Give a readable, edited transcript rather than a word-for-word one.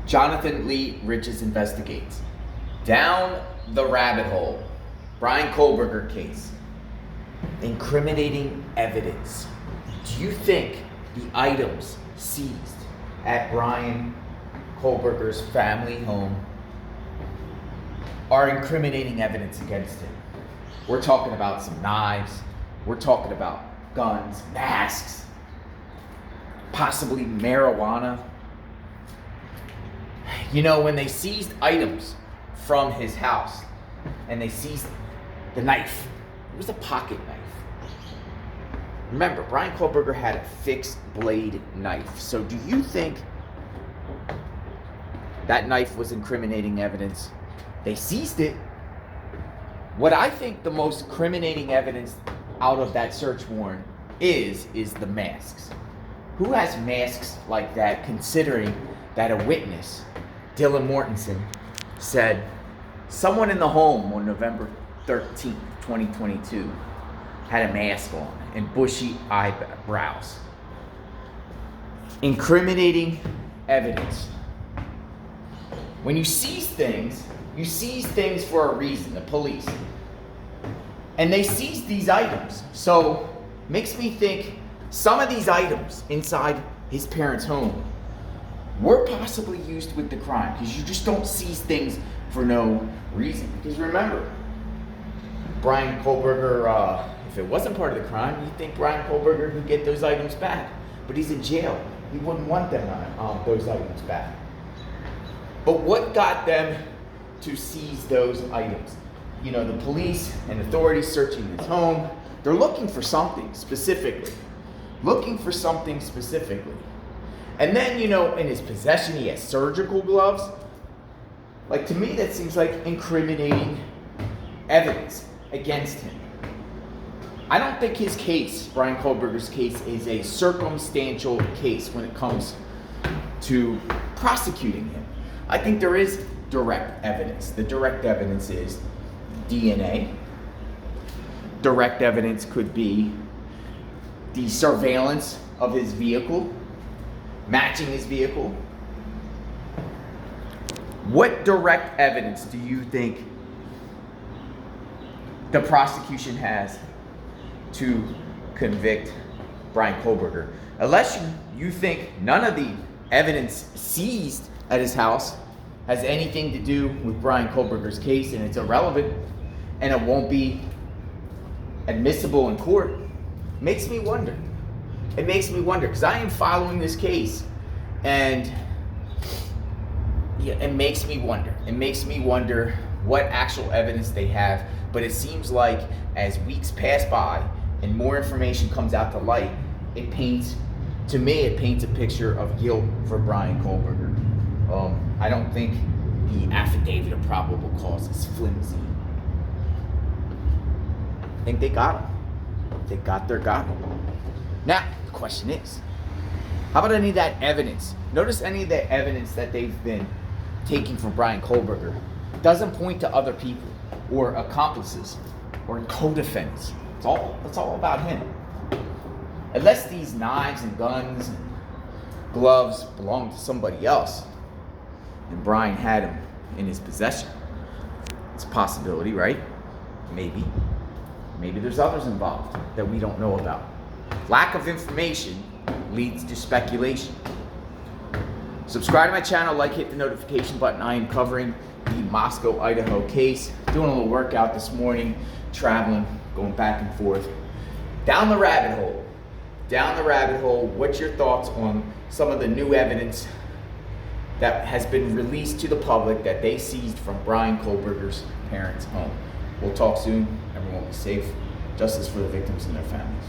Jonathan Lee Riches investigates. Down the rabbit hole. Bryan Kohberger case. Incriminating evidence. Do you think the items seized at Bryan Kohberger's family home are incriminating evidence against him? We're talking about some knives. We're talking about guns, masks, possibly marijuana. You know, when they seized items from his house and they seized the knife, it was a pocket knife. Remember, Bryan Kohberger had a fixed blade knife. So do you think that knife was incriminating evidence? They seized it. What I think the most incriminating evidence out of that search warrant is the masks. Who has masks like that, considering that a witness, Dylan Mortensen, said someone in the home on November 13th, 2022 had a mask on and bushy eyebrows. Incriminating evidence. When you seize things for a reason, the police. And they seized these items. So, makes me think some of these items inside his parents' home were possibly used with the crime, because you just don't seize things for no reason. Because remember, Bryan Kohberger, if it wasn't part of the crime, you'd think Bryan Kohberger could get those items back. But he's in jail. He wouldn't want them those items back. But what got them to seize those items? You know, the police and authorities searching his home, they're looking for something specifically. And then, you know, in his possession, he has surgical gloves. Like, to me, that seems like incriminating evidence against him. I don't think his case, Bryan Kohberger's case, is a circumstantial case when it comes to prosecuting him. I think there is direct evidence. The direct evidence is DNA. Direct evidence could be the surveillance of his vehicle, matching his vehicle. What direct evidence do you think the prosecution has to convict Bryan Kohberger? Unless you think none of the evidence seized at his house has anything to do with Bryan Kohberger's case and it's irrelevant and it won't be admissible in court. It makes me wonder because I am following this case, and yeah, it makes me wonder what actual evidence they have. But it seems like as weeks pass by and more information comes out to light, it paints a picture of guilt for Bryan Kohberger. I don't think the affidavit of probable cause is flimsy. I think they got him. They got him. Now, the question is, how about any of that evidence? Notice any of the evidence that they've been taking from Bryan Kohberger doesn't point to other people or accomplices or co-defendants. It's all about him. Unless these knives and guns and gloves belong to somebody else, and Bryan had them in his possession. It's a possibility, right? Maybe there's others involved that we don't know about. Lack of information leads to speculation. Subscribe to my channel, hit the notification button. I am covering the Moscow, Idaho case. Doing a little workout this morning, traveling, going back and forth. Down the rabbit hole. What's your thoughts on some of the new evidence that has been released to the public that they seized from Bryan Kohberger's parents' home? We'll talk soon. Everyone be safe. Justice for the victims and their families.